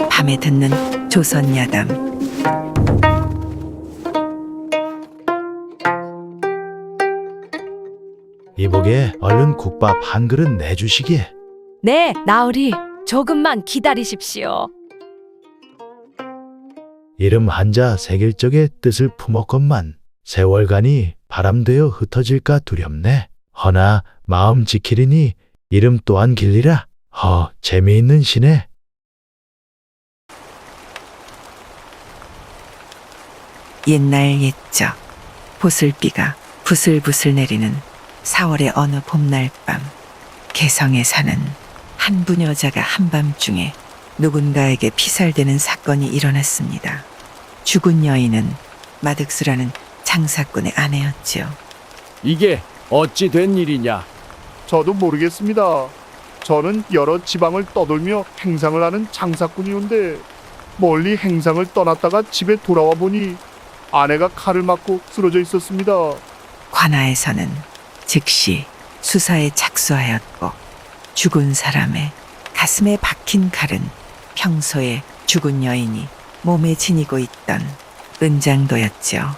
밤에 듣는 조선 야담. 이보게 얼른 국밥 한 그릇 내주시게. 네, 나으리. 조금만 기다리십시오. 이름 한자 새길 적에 뜻을 품었건만 세월간이 바람되어 흩어질까 두렵네. 허나 마음 지키리니 이름 또한 길리라. 재미있는 시네. 옛날 옛적 보슬비가 부슬부슬 내리는 4월의 어느 봄날 밤, 개성에 사는 한 부녀자가 한밤중에 누군가에게 피살되는 사건이 일어났습니다. 죽은 여인은 마득수라는 장사꾼의 아내였지요. 이게 어찌 된 일이냐? 저도 모르겠습니다. 저는 여러 지방을 떠돌며 행상을 하는 장사꾼이온데 멀리 행상을 떠났다가 집에 돌아와 보니 아내가 칼을 맞고 쓰러져 있었습니다. 관아에서는 즉시 수사에 착수하였고 죽은 사람의 가슴에 박힌 칼은 평소에 죽은 여인이 몸에 지니고 있던 은장도였죠.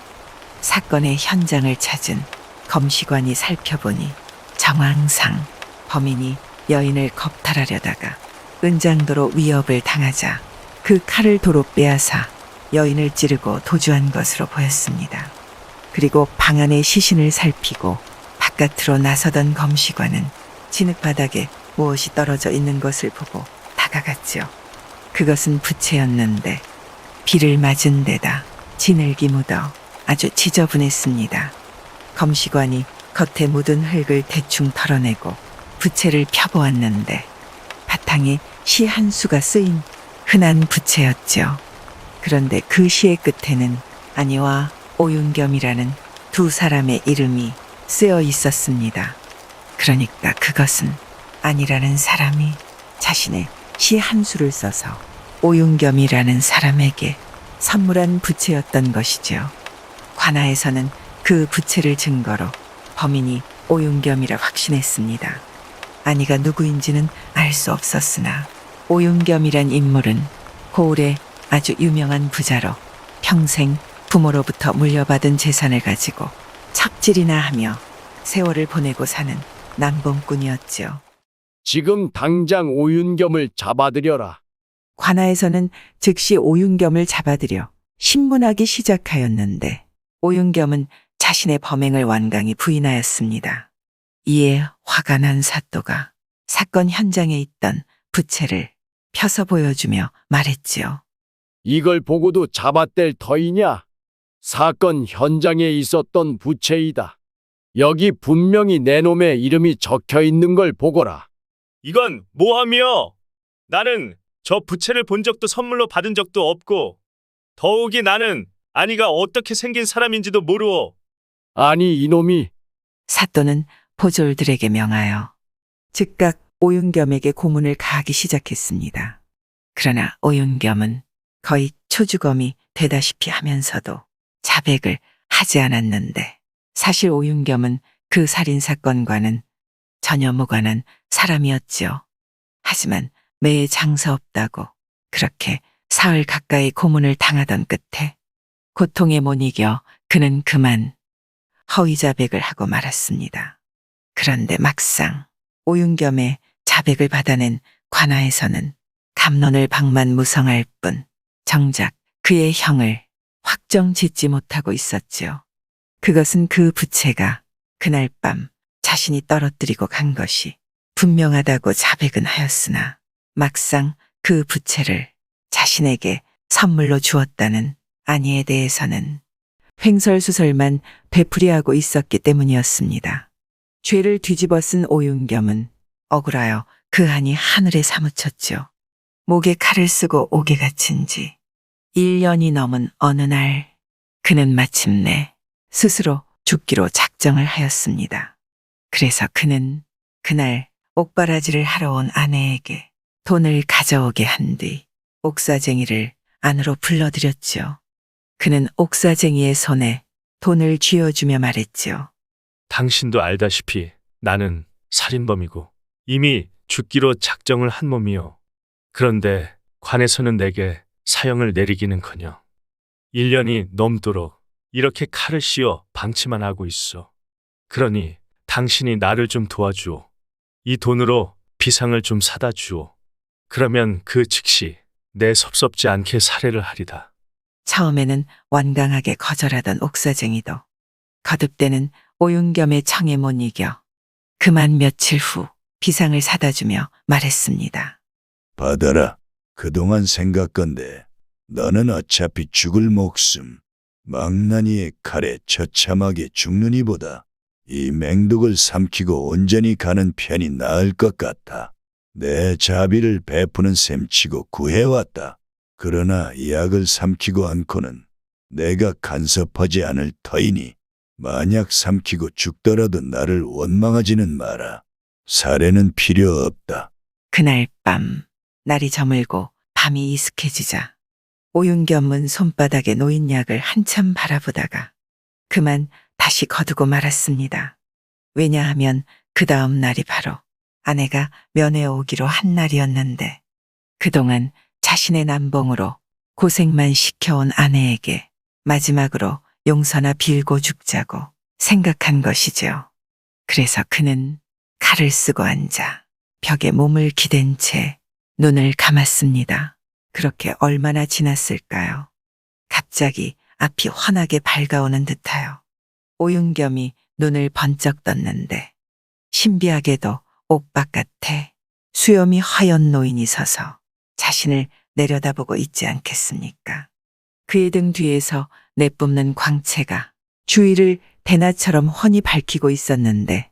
사건의 현장을 찾은 검시관이 살펴보니 정황상 범인이 여인을 겁탈하려다가 은장도로 위협을 당하자 그 칼을 도로 빼앗아 여인을 찌르고 도주한 것으로 보였습니다. 그리고 방 안의 시신을 살피고 바깥으로 나서던 검시관은 진흙바닥에 무엇이 떨어져 있는 것을 보고 다가갔죠. 그것은 부채였는데 비를 맞은 데다 진흙이 묻어 아주 지저분했습니다. 검시관이 겉에 묻은 흙을 대충 털어내고 부채를 펴보았는데 바탕에 시 한 수가 쓰인 흔한 부채였죠. 그런데 그 시의 끝에는 안희와 오윤겸이라는 두 사람의 이름이 쓰여 있었습니다. 그러니까 그것은 안희라는 사람이 자신의 시 한 수를 써서 오윤겸이라는 사람에게 선물한 부채였던 것이죠. 관아에서는 그 부채를 증거로 범인이 오윤겸이라 확신했습니다. 안희가 누구인지는 알 수 없었으나 오윤겸이란 인물은 고을의 아주 유명한 부자로 평생 부모로부터 물려받은 재산을 가지고 척질이나 하며 세월을 보내고 사는 남봉꾼이었죠. 지금 당장 오윤겸을 잡아들여라. 관아에서는 즉시 오윤겸을 잡아들여 신문하기 시작하였는데 오윤겸은 자신의 범행을 완강히 부인하였습니다. 이에 화가 난 사또가 사건 현장에 있던 부채를 펴서 보여주며 말했지요. 이걸 보고도 잡아댈 터이냐? 사건 현장에 있었던 부채이다. 여기 분명히 내 놈의 이름이 적혀 있는 걸 보거라. 이건 모함이여. 나는 저 부채를 본 적도 선물로 받은 적도 없고 더욱이 나는 안희가 어떻게 생긴 사람인지도 모르오. 아니 이놈이. 사또는 보졸들에게 명하여 즉각 오윤겸에게 고문을 가하기 시작했습니다. 그러나 오윤겸은 거의 초주검이 되다시피 하면서도 자백을 하지 않았는데 사실 오윤겸은 그 살인사건과는 전혀 무관한 사람이었지요. 하지만 매에 장사 없다고 그렇게 사흘 가까이 고문을 당하던 끝에 고통에 못 이겨 그는 그만 허위 자백을 하고 말았습니다. 그런데 막상 오윤겸의 자백을 받아낸 관아에서는 감론을 박만무성할 뿐 정작 그의 형을 확정 짓지 못하고 있었지요. 그것은 그 부채가 그날 밤 자신이 떨어뜨리고 간 것이 분명하다고 자백은 하였으나 막상 그 부채를 자신에게 선물로 주었다는 안희에 대해서는 횡설수설만 되풀이하고 있었기 때문이었습니다. 죄를 뒤집어 쓴 오윤겸은 억울하여 그 한이 하늘에 사무쳤죠. 목에 칼을 쓰고 옥에 갇힌 지 1년이 넘은 어느 날 그는 마침내 스스로 죽기로 작정을 하였습니다. 그래서 그는 그날 옥바라지를 하러 온 아내에게 돈을 가져오게 한 뒤 옥사쟁이를 안으로 불러들였지요. 그는 옥사쟁이의 손에 돈을 쥐어주며 말했지요. 당신도 알다시피 나는 살인범이고 이미 죽기로 작정을 한 몸이요. 그런데 관에서는 내게 사형을 내리기는커녕 1년이 넘도록 이렇게 칼을 씌워 방치만 하고 있어. 그러니 당신이 나를 좀 도와주오. 이 돈으로 비상을 좀 사다 주오. 그러면 그 즉시 내 섭섭지 않게 살해를 하리다. 처음에는 완강하게 거절하던 옥사쟁이도 거듭되는 오윤겸의 청에 못 이겨 그만 며칠 후 비상을 사다 주며 말했습니다. 받아라. 그동안 생각건대 너는 어차피 죽을 목숨. 망나니의 칼에 처참하게 죽는 이보다 이 맹독을 삼키고 온전히 가는 편이 나을 것 같아. 내 자비를 베푸는 셈치고 구해왔다. 그러나 이 약을 삼키고 않고는 내가 간섭하지 않을 터이니 만약 삼키고 죽더라도 나를 원망하지는 마라. 살해는 필요 없다. 그날 밤 날이 저물고 밤이 이슥해지자 오윤겸은 손바닥에 놓인 약을 한참 바라보다가 그만 다시 거두고 말았습니다. 왜냐하면 그 다음 날이 바로 아내가 면회 오기로 한 날이었는데 그동안 자신의 남봉으로 고생만 시켜온 아내에게 마지막으로 용서나 빌고 죽자고 생각한 것이죠. 그래서 그는 칼을 쓰고 앉아 벽에 몸을 기댄 채 눈을 감았습니다. 그렇게 얼마나 지났을까요? 갑자기 앞이 환하게 밝아오는 듯하여 오윤겸이 눈을 번쩍 떴는데 신비하게도 옥바깥에 수염이 하얀 노인이 서서 자신을 내려다보고 있지 않겠습니까? 그의 등 뒤에서 내뿜는 광채가 주위를 대낮처럼 훤히 밝히고 있었는데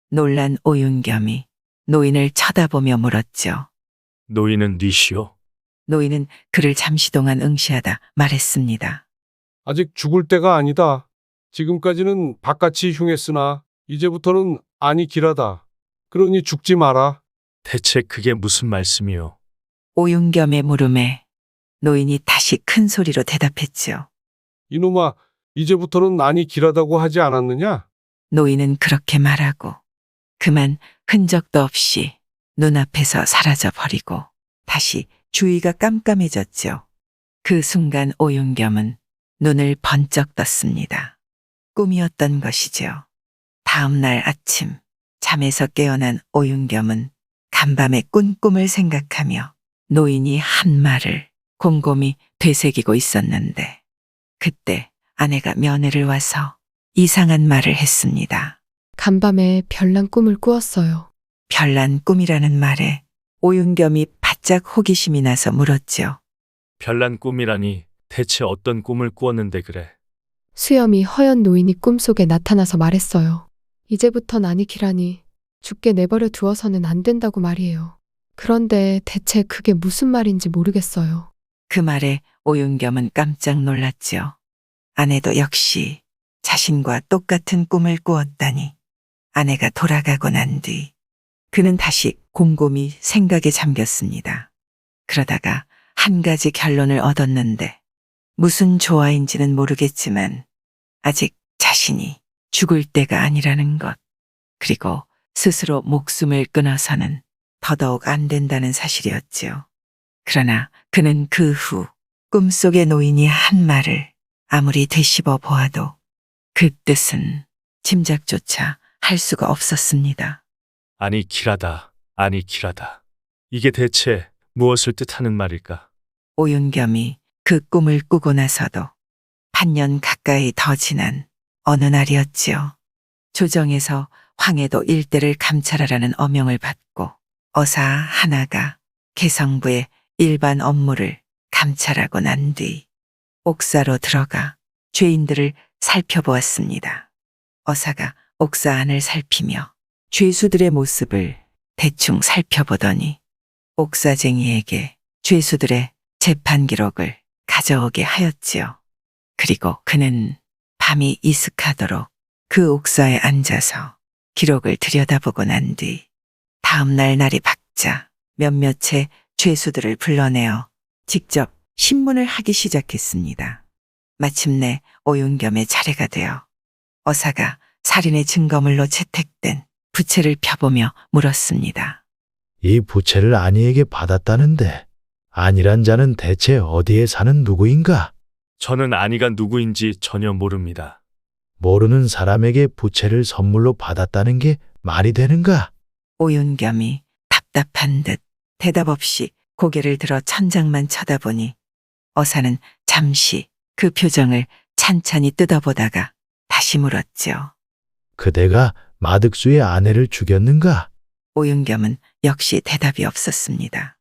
놀란 오윤겸이 노인을 쳐다보며 물었죠. 노인은 뉘시오? 노인은 그를 잠시 동안 응시하다 말했습니다. 아직 죽을 때가 아니다. 지금까지는 바깥이 흉했으나 이제부터는 안이 길하다. 그러니 죽지 마라. 대체 그게 무슨 말씀이오? 오윤겸의 물음에 노인이 다시 큰 소리로 대답했죠. 이놈아, 이제부터는 안이 길하다고 하지 않았느냐? 노인은 그렇게 말하고 그만 흔적도 없이 눈앞에서 사라져 버리고 다시 주위가 깜깜해졌죠. 그 순간 오윤겸은 눈을 번쩍 떴습니다. 꿈이었던 것이죠. 다음 날 아침 잠에서 깨어난 오윤겸은 간밤에 꾼 꿈을 생각하며 노인이 한 말을 곰곰이 되새기고 있었는데 그때 아내가 면회를 와서 이상한 말을 했습니다. 간밤에 별난 꿈을 꾸었어요. 별난 꿈이라는 말에 오윤겸이 바짝 호기심이 나서 물었죠. 별난 꿈이라니 대체 어떤 꿈을 꾸었는데 그래? 수염이 허연 노인이 꿈속에 나타나서 말했어요. 이제부턴 안이 길하니 죽게 내버려 두어서는 안 된다고 말이에요. 그런데 대체 그게 무슨 말인지 모르겠어요. 그 말에 오윤겸은 깜짝 놀랐죠. 아내도 역시 자신과 똑같은 꿈을 꾸었다니. 아내가 돌아가고 난 뒤 그는 다시 곰곰이 생각에 잠겼습니다. 그러다가 한 가지 결론을 얻었는데 무슨 조화인지는 모르겠지만 아직 자신이 죽을 때가 아니라는 것, 그리고 스스로 목숨을 끊어서는 더더욱 안 된다는 사실이었지요. 그러나 그는 그 후 꿈속의 노인이 한 말을 아무리 되씹어 보아도 그 뜻은 짐작조차 할 수가 없었습니다. 아니 길하다, 아니 길하다. 이게 대체 무엇을 뜻하는 말일까? 오윤겸이 그 꿈을 꾸고 나서도 반년 가까이 더 지난 어느 날이었지요. 조정에서 황해도 일대를 감찰하라는 어명을 받고 어사 하나가 개성부의 일반 업무를 감찰하고 난 뒤 옥사로 들어가 죄인들을 살펴보았습니다. 어사가 옥사 안을 살피며 죄수들의 모습을 대충 살펴보더니 옥사쟁이에게 죄수들의 재판 기록을 가져오게 하였지요. 그리고 그는 밤이 이슥하도록 그 옥사에 앉아서 기록을 들여다보고 난 뒤 다음 날 날이 밝자 몇몇의 죄수들을 불러내어 직접 신문을 하기 시작했습니다. 마침내 오윤겸의 차례가 되어 어사가 살인의 증거물로 채택된 부채를 펴보며 물었습니다. 이 부채를 아니에게 받았다는데 아니란 자는 대체 어디에 사는 누구인가? 저는 아니가 누구인지 전혀 모릅니다. 모르는 사람에게 부채를 선물로 받았다는 게 말이 되는가? 오윤겸이 답답한 듯 대답 없이 고개를 들어 천장만 쳐다보니 어사는 잠시 그 표정을 찬찬히 뜯어보다가 다시 물었죠. 그대가 마득수의 아내를 죽였는가? 오윤겸은 역시 대답이 없었습니다.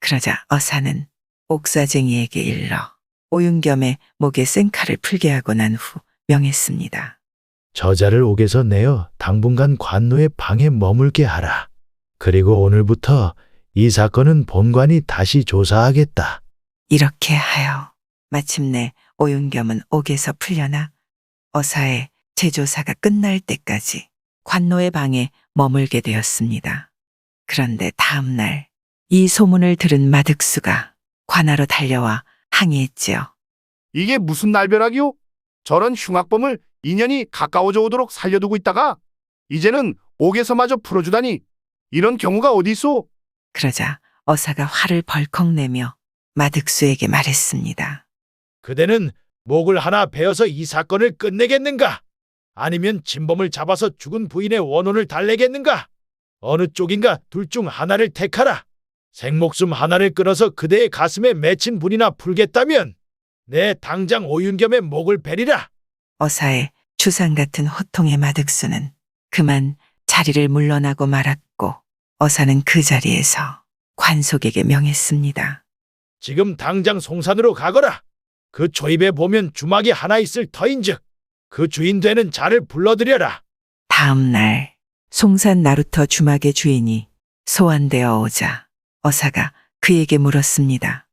그러자 어사는 옥사쟁이에게 일러 오윤겸의 목에 생칼을 풀게 하고 난 후 명했습니다. 저자를 옥에서 내어 당분간 관노의 방에 머물게 하라. 그리고 오늘부터 이 사건은 본관이 다시 조사하겠다. 이렇게 하여 마침내 오윤겸은 옥에서 풀려나 어사의 재조사가 끝날 때까지 관노의 방에 머물게 되었습니다. 그런데 다음 날 이 소문을 들은 마득수가 관하로 달려와 항의했지요. 이게 무슨 날벼락이오? 저런 흉악범을 인연이 가까워져 오도록 살려두고 있다가 이제는 옥에서마저 풀어주다니 이런 경우가 어디 있어? 그러자 어사가 화를 벌컥 내며 마득수에게 말했습니다. 그대는 목을 하나 베어서 이 사건을 끝내겠는가? 아니면 진범을 잡아서 죽은 부인의 원혼을 달래겠는가? 어느 쪽인가 둘 중 하나를 택하라. 생목숨 하나를 끊어서 그대의 가슴에 맺힌 분이나 풀겠다면 내 당장 오윤겸의 목을 베리라. 어사의 주상 같은 호통의 마득수는 그만 자리를 물러나고 말았고 어사는 그 자리에서 관속에게 명했습니다. 지금 당장 송산으로 가거라. 그 초입에 보면 주막이 하나 있을 터인즉 그 주인 되는 자를 불러들여라. 다음 날 송산 나루터 주막의 주인이 소환되어 오자 어사가 그에게 물었습니다.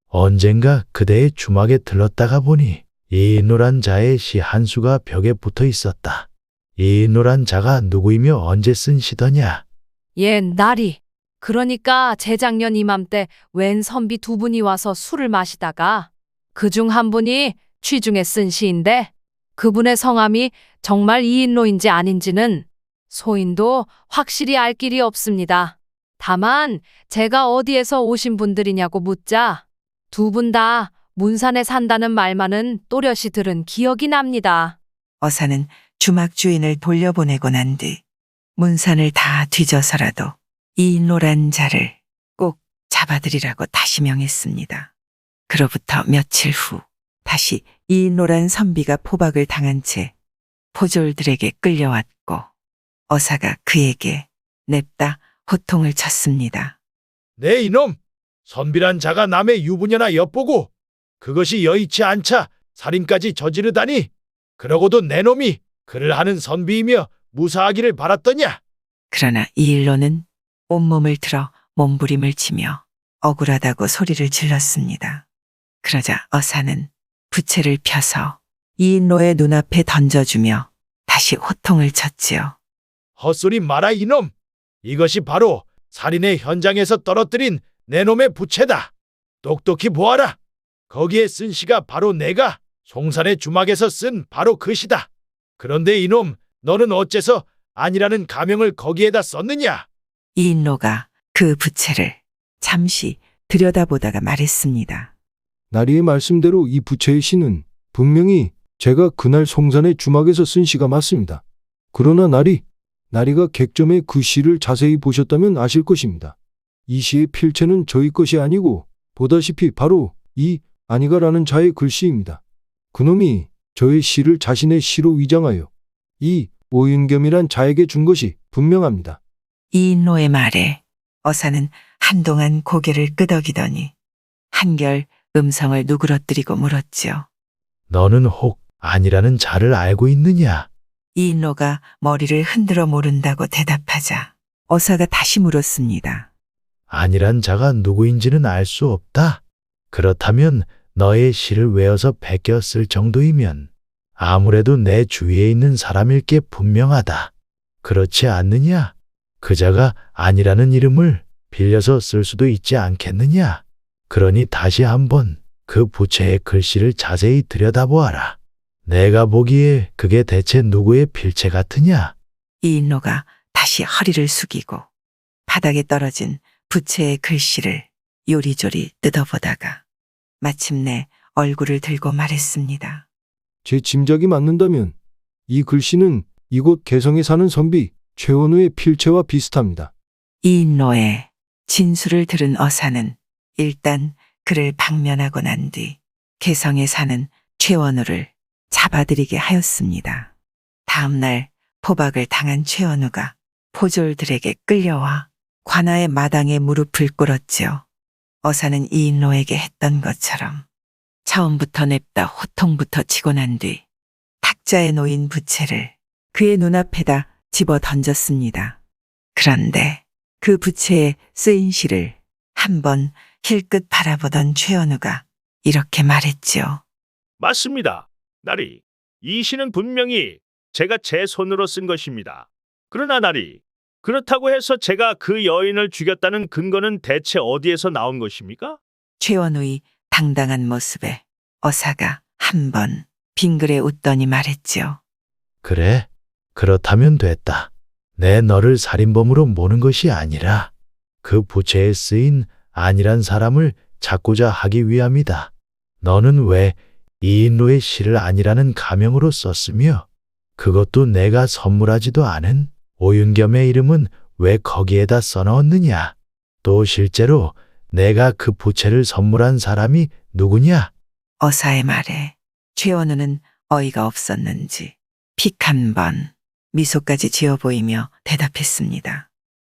언젠가 그대의 주막에 들렀다가 보니 이 노란 자의 시 한 수가 벽에 붙어 있었다. 이 노란 자가 누구이며 언제 쓴 시더냐? 옛날이. 그러니까 재작년 이맘때 웬 선비 두 분이 와서 술을 마시다가 그중 한 분이 취중에 쓴 시인데 그분의 성함이 정말 이인로인지 아닌지는 소인도 확실히 알 길이 없습니다. 다만 제가 어디에서 오신 분들이냐고 묻자 두 분 다 문산에 산다는 말만은 또렷이 들은 기억이 납니다. 어사는 주막 주인을 돌려보내고 난 뒤 문산을 다 뒤져서라도 이 노란 자를 꼭 잡아들이라고 다시 명했습니다. 그로부터 며칠 후 다시 이 노란 선비가 포박을 당한 채 포졸들에게 끌려왔고 어사가 그에게 냅다 호통을 쳤습니다. 네 이놈! 선비란 자가 남의 유부녀나 엿보고 그것이 여의치 않자 살인까지 저지르다니 그러고도 내 놈이 그를 하는 선비이며 무사하기를 바랐더냐? 그러나 이 일로는 온몸을 틀어 몸부림을 치며 억울하다고 소리를 질렀습니다. 그러자 어사는 부채를 펴서 이인로의 눈앞에 던져주며 다시 호통을 쳤지요. 헛소리 마라 이놈! 이것이 바로 살인의 현장에서 떨어뜨린 내 놈의 부채다. 똑똑히 보아라. 거기에 쓴 시가 바로 내가 송산의 주막에서 쓴 바로 그 시다. 그런데 이놈, 너는 어째서 아니라는 가명을 거기에다 썼느냐? 이인로가 그 부채를 잠시 들여다보다가 말했습니다. 나리의 말씀대로 이 부채의 시는 분명히 제가 그날 송산의 주막에서 쓴 시가 맞습니다. 그러나 나리가 객점에 그 시를 자세히 보셨다면 아실 것입니다. 이 시의 필체는 저희 것이 아니고 보다시피 바로 이 아니가라는 자의 글씨입니다. 그놈이 저의 시를 자신의 시로 위장하여 이 오윤겸이란 자에게 준 것이 분명합니다. 이인로의 말에 어사는 한동안 고개를 끄덕이더니 한결 음성을 누그러뜨리고 물었지요. 너는 혹 아니라는 자를 알고 있느냐? 이인로가 머리를 흔들어 모른다고 대답하자 어사가 다시 물었습니다. 아니란 자가 누구인지는 알 수 없다. 그렇다면 너의 시를 외워서 베껴 쓸 정도이면 아무래도 내 주위에 있는 사람일 게 분명하다. 그렇지 않느냐? 그 자가 아니라는 이름을 빌려서 쓸 수도 있지 않겠느냐? 그러니 다시 한번 그 부채의 글씨를 자세히 들여다보아라. 내가 보기에 그게 대체 누구의 필체 같으냐? 이인로가 다시 허리를 숙이고 바닥에 떨어진 부채의 글씨를 요리조리 뜯어보다가 마침내 얼굴을 들고 말했습니다. 제 짐작이 맞는다면 이 글씨는 이곳 개성에 사는 선비 최원우의 필체와 비슷합니다. 이인로의 진술을 들은 어사는 일단 그를 방면하고 난 뒤 개성에 사는 최원우를 잡아들이게 하였습니다. 다음 날 포박을 당한 최원우가 포졸들에게 끌려와 관아의 마당에 무릎을 꿇었지요. 어사는 이인로에게 했던 것처럼 처음부터 냅다 호통부터 치고 난 뒤 탁자에 놓인 부채를 그의 눈앞에다 집어 던졌습니다. 그런데 그 부채에 쓰인 시를 한번 힐끗 바라보던 최현우가 이렇게 말했지요. 맞습니다. 나리, 이 시는 분명히 제가 제 손으로 쓴 것입니다. 그러나 나리, 그렇다고 해서 제가 그 여인을 죽였다는 근거는 대체 어디에서 나온 것입니까? 최원우의 당당한 모습에 어사가 한번 빙그레 웃더니 말했지요. 그래, 그렇다면 됐다. 내 너를 살인범으로 모는 것이 아니라 그 부채에 쓰인 안이란 사람을 찾고자 하기 위함이다. 너는 왜 이인로의 시를 안이라는 가명으로 썼으며 그것도 내가 선물하지도 않은 오윤겸의 이름은 왜 거기에다 써넣었느냐? 또 실제로 내가 그 부채를 선물한 사람이 누구냐? 어사의 말에 최원우는 어이가 없었는지 픽 한 번 미소까지 지어 보이며 대답했습니다.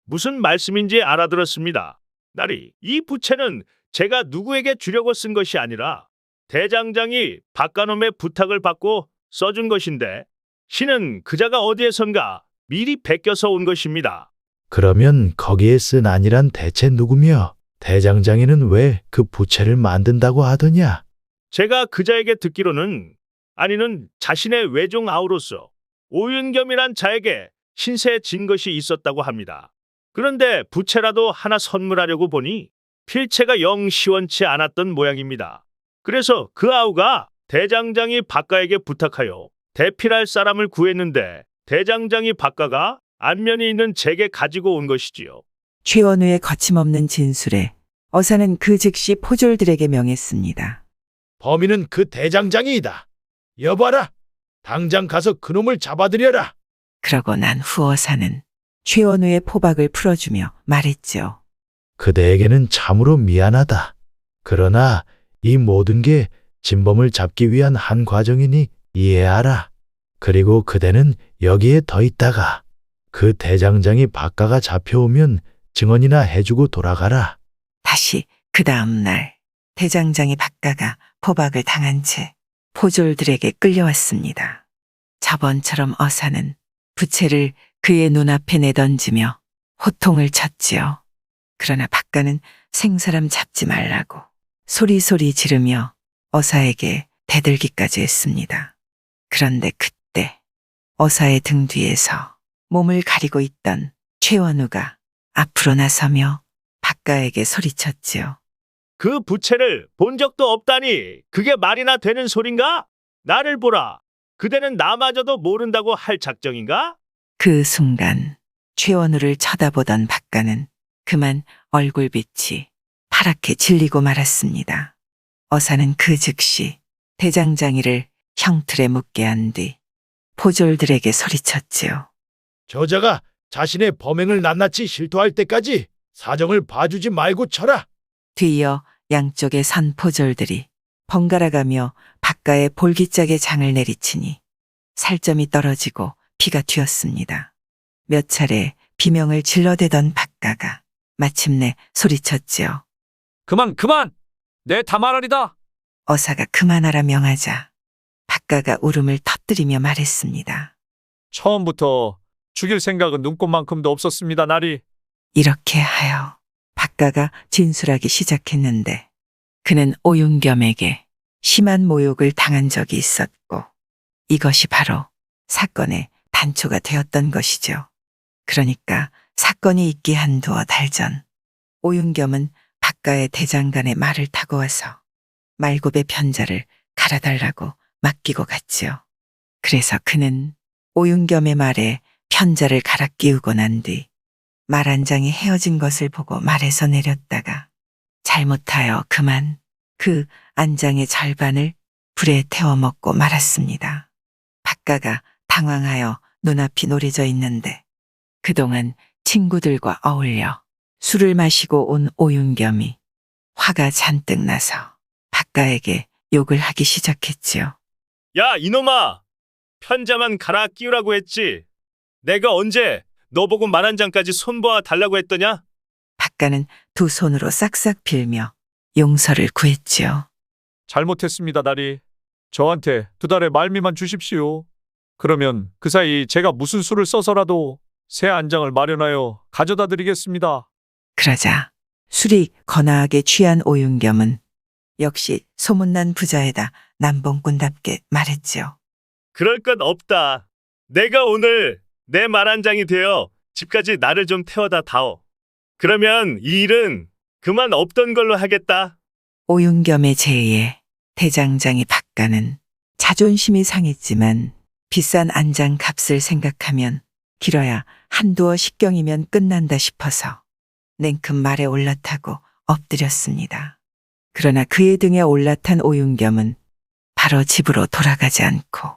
무슨 말씀인지 알아들었습니다. 나리, 이 부채는 제가 누구에게 주려고 쓴 것이 아니라 대장장이 박가놈의 부탁을 받고 써준 것인데 시는 그자가 어디에선가 미리 베껴서 온 것입니다. 그러면 거기에 쓴 안이란 대체 누구며 대장장이는 왜 그 부채를 만든다고 하더냐? 제가 그자에게 듣기로는 아니는 자신의 외종 아우로서 오윤겸이란 자에게 신세에 진 것이 있었다고 합니다. 그런데 부채라도 하나 선물하려고 보니 필체가 영 시원치 않았던 모양입니다. 그래서 그 아우가 대장장이 박가에게 부탁하여 대필할 사람을 구했는데 대장장이 박가가 안면이 있는 제게 가지고 온 것이지요. 최원우의 거침없는 진술에 어사는 그 즉시 포졸들에게 명했습니다. 범인은 그 대장장이이다. 여봐라. 당장 가서 그놈을 잡아들여라. 그러고 난 후 어사는 최원우의 포박을 풀어주며 말했죠. 그대에게는 참으로 미안하다. 그러나 이 모든 게 진범을 잡기 위한 한 과정이니 이해하라. 그리고 그대는 여기에 더 있다가 그 대장장이 박가가 잡혀오면 증언이나 해주고 돌아가라. 다시 그 다음 날 대장장이 박가가 포박을 당한 채 포졸들에게 끌려왔습니다. 저번처럼 어사는 부채를 그의 눈앞에 내던지며 호통을 쳤지요. 그러나 박가는 생사람 잡지 말라고 소리소리 지르며 어사에게 대들기까지 했습니다. 그런데 그때 어사의 등 뒤에서 몸을 가리고 있던 최원우가 앞으로 나서며 박가에게 소리쳤지요. 그 부채를 본 적도 없다니 그게 말이나 되는 소린가? 나를 보라. 그대는 나마저도 모른다고 할 작정인가? 그 순간 최원우를 쳐다보던 박가는 그만 얼굴빛이 파랗게 질리고 말았습니다. 어사는 그 즉시 대장장이를 형틀에 묶게 한 뒤 포졸들에게 소리쳤지요. 저자가 자신의 범행을 낱낱이 실토할 때까지 사정을 봐주지 말고 쳐라. 뒤이어 양쪽의 선 포졸들이 번갈아가며 박가의 볼기짝에 장을 내리치니 살점이 떨어지고 피가 튀었습니다. 몇 차례 비명을 질러대던 박가가 마침내 소리쳤지요. 그만! 내 다말하리다! 어사가 그만하라 명하자 박가가 울음을 터뜨리며 말했습니다. 처음부터 죽일 생각은 눈꼽만큼도 없었습니다, 나리. 이렇게 하여 박가가 진술하기 시작했는데 그는 오윤겸에게 심한 모욕을 당한 적이 있었고 이것이 바로 사건의 단초가 되었던 것이죠. 그러니까 사건이 있기 한두어 달 전 오윤겸은 박가의 대장간에 말을 타고 와서 말굽의 편자를 갈아달라고 맡기고 갔지요. 그래서 그는 오윤겸의 말에 편자를 갈아 끼우고 난 뒤 말 한 장이 헤어진 것을 보고 말에서 내렸다가 잘못하여 그만 그 안장의 절반을 불에 태워 먹고 말았습니다. 박가가 당황하여 눈앞이 노래져 있는데 그동안 친구들과 어울려 술을 마시고 온 오윤겸이 화가 잔뜩 나서 박가에게 욕을 하기 시작했지요. 야, 이놈아! 편자만 갈아 끼우라고 했지. 내가 언제 너 보고 말 한 장까지 손보아 달라고 했더냐? 박가는 두 손으로 싹싹 빌며 용서를 구했지요. 잘못했습니다, 나리. 저한테 2달의 말미만 주십시오. 그러면 그 사이 제가 무슨 수를 써서라도 새 안장을 마련하여 가져다 드리겠습니다. 그러자 술이 거나하게 취한 오윤겸은 역시 소문난 부자에다 남봉꾼답게 말했지요. 그럴 것 없다. 내가 오늘 내 말 한 장이 되어 집까지 나를 좀 태워다 다오. 그러면 이 일은 그만 없던 걸로 하겠다. 오윤겸의 제의에 대장장이 박가는 자존심이 상했지만 비싼 안장 값을 생각하면 길어야 한두어 식경이면 끝난다 싶어서 냉큼 말에 올라타고 엎드렸습니다. 그러나 그의 등에 올라탄 오윤겸은 바로 집으로 돌아가지 않고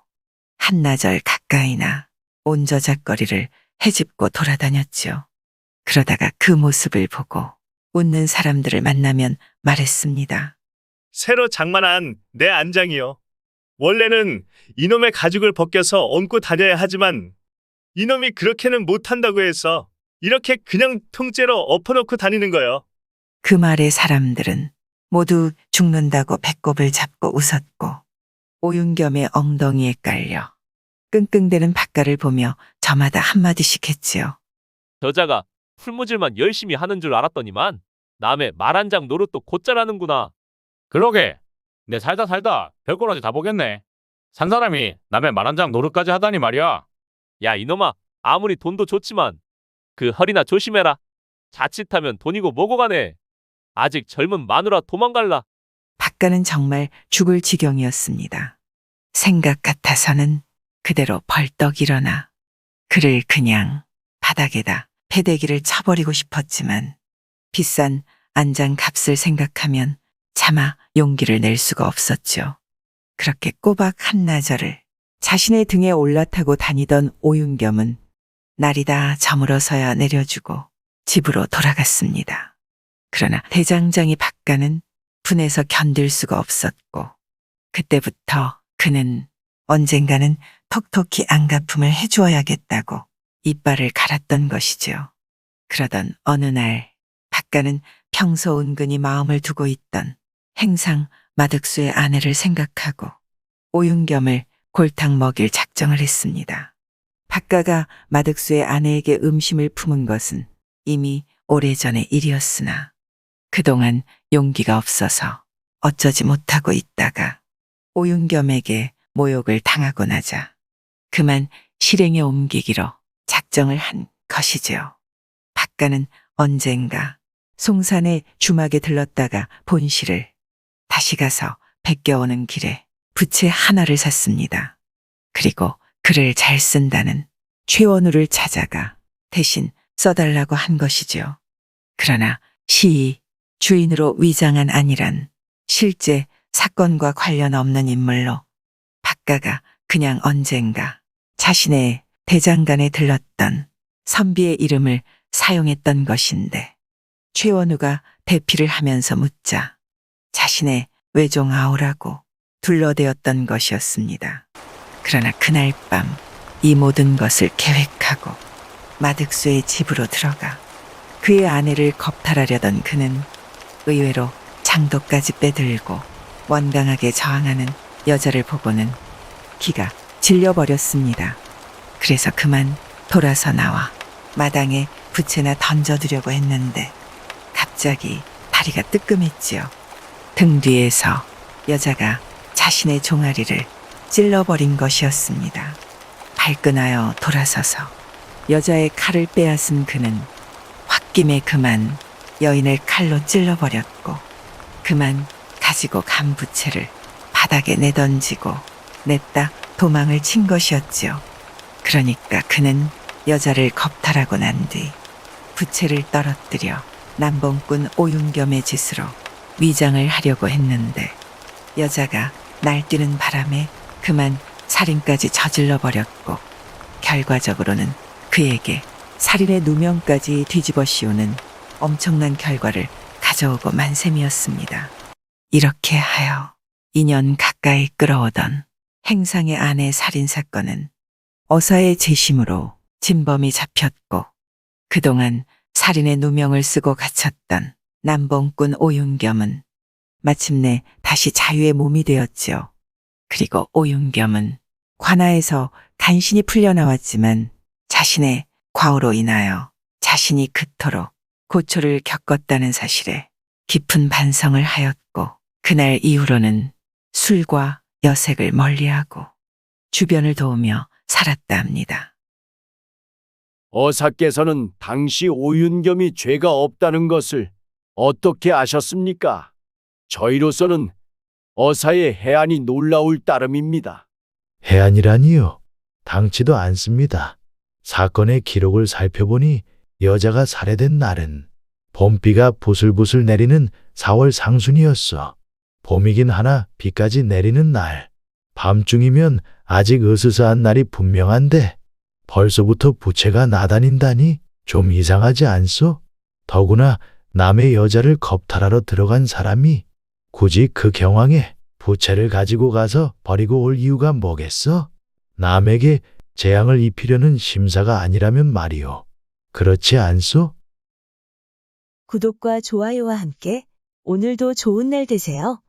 한나절 가까이나 온저작거리를 헤집고 돌아다녔지요. 그러다가 그 모습을 보고 웃는 사람들을 만나면 말했습니다. 새로 장만한 내 안장이요. 원래는 이놈의 가죽을 벗겨서 얹고 다녀야 하지만 이놈이 그렇게는 못한다고 해서 이렇게 그냥 통째로 엎어놓고 다니는 거요. 그 말에 사람들은 모두 죽는다고 배꼽을 잡고 웃었고 오윤겸의 엉덩이에 깔려 끙끙대는 박가를 보며 저마다 한마디씩 했지요. 저자가 풀무질만 열심히 하는 줄 알았더니만 남의 말 한 장 노릇도 곧잘 하는구나. 그러게. 내 살다 별꼴까지 다 보겠네. 산 사람이 남의 말 한 장 노릇까지 하다니 말이야. 야 이놈아, 아무리 돈도 좋지만 그 허리나 조심해라. 자칫하면 돈이고 뭐고 가네. 아직 젊은 마누라 도망갈라. 박가는 정말 죽을 지경이었습니다. 생각 같아서는 그대로 벌떡 일어나 그를 그냥 바닥에다 패대기를 쳐버리고 싶었지만 비싼 안장 값을 생각하면 차마 용기를 낼 수가 없었죠. 그렇게 꼬박 한나절을 자신의 등에 올라타고 다니던 오윤겸은 날이 다 저물어서야 내려주고 집으로 돌아갔습니다. 그러나 대장장이 박가는 분해서 견딜 수가 없었고 그때부터 그는 언젠가는 톡톡히 안갚음을 해주어야겠다고 이빨을 갈았던 것이지요. 그러던 어느 날 박가는 평소 은근히 마음을 두고 있던 행상 마득수의 아내를 생각하고 오윤겸을 골탕 먹일 작정을 했습니다. 박가가 마득수의 아내에게 음심을 품은 것은 이미 오래전의 일이었으나 그동안 용기가 없어서 어쩌지 못하고 있다가 오윤겸에게 모욕을 당하고 나자 그만 실행에 옮기기로 작정을 한 것이지요. 박가는 언젠가 송산의 주막에 들렀다가 본실을 다시 가서 베껴오는 길에 부채 하나를 샀습니다. 그리고 글을 잘 쓴다는 최원우를 찾아가 대신 써달라고 한 것이지요. 그러나 시이 주인으로 위장한 아니란 실제 사건과 관련 없는 인물로 박가가 그냥 언젠가 자신의 대장간에 들렀던 선비의 이름을 사용했던 것인데 최원우가 대피를 하면서 묻자 자신의 외종 아우라고 둘러대었던 것이었습니다. 그러나 그날 밤 이 모든 것을 계획하고 마득수의 집으로 들어가 그의 아내를 겁탈하려던 그는 의외로 장도까지 빼들고 완강하게 저항하는 여자를 보고는 기가 질려버렸습니다. 그래서 그만 돌아서 나와 마당에 부채나 던져두려고 했는데 갑자기 다리가 뜨끔했지요. 등 뒤에서 여자가 자신의 종아리를 찔러버린 것이었습니다. 발끈하여 돌아서서 여자의 칼을 빼앗은 그는 홧김에 그만 여인을 칼로 찔러버렸고 그만 가지고 간 부채를 바닥에 내던지고 냈다 도망을 친 것이었지요. 그러니까 그는 여자를 겁탈하고 난 뒤 부채를 떨어뜨려 남봉꾼 오윤겸의 짓으로 위장을 하려고 했는데 여자가 날뛰는 바람에 그만 살인까지 저질러 버렸고 결과적으로는 그에게 살인의 누명까지 뒤집어 씌우는 엄청난 결과를 가져오고 만 셈이었습니다. 이렇게 하여 2년 가까이 끌어오던 행상의 아내 살인 사건은 어사의 재심으로 진범이 잡혔고 그동안 살인의 누명을 쓰고 갇혔던 남봉꾼 오윤겸은 마침내 다시 자유의 몸이 되었지요. 그리고 오윤겸은 관아에서 간신히 풀려나왔지만 자신의 과오로 인하여 자신이 그토록 고초를 겪었다는 사실에 깊은 반성을 하였고 그날 이후로는 술과 여색을 멀리하고 주변을 도우며 살았다 합니다. 어사께서는 당시 오윤겸이 죄가 없다는 것을 어떻게 아셨습니까? 저희로서는 어사의 해안이 놀라울 따름입니다. 해안이라니요. 당치도 않습니다. 사건의 기록을 살펴보니 여자가 살해된 날은 봄비가 부슬부슬 내리는 4월 상순이었어. 봄이긴 하나 비까지 내리는 날. 밤중이면 아직 으스스한 날이 분명한데 벌써부터 부채가 나다닌다니 좀 이상하지 않소? 더구나 남의 여자를 겁탈하러 들어간 사람이 굳이 그 경황에 부채를 가지고 가서 버리고 올 이유가 뭐겠어? 남에게 재앙을 입히려는 심사가 아니라면 말이오. 그렇지 않소? 구독과 좋아요와 함께 오늘도 좋은 날 되세요.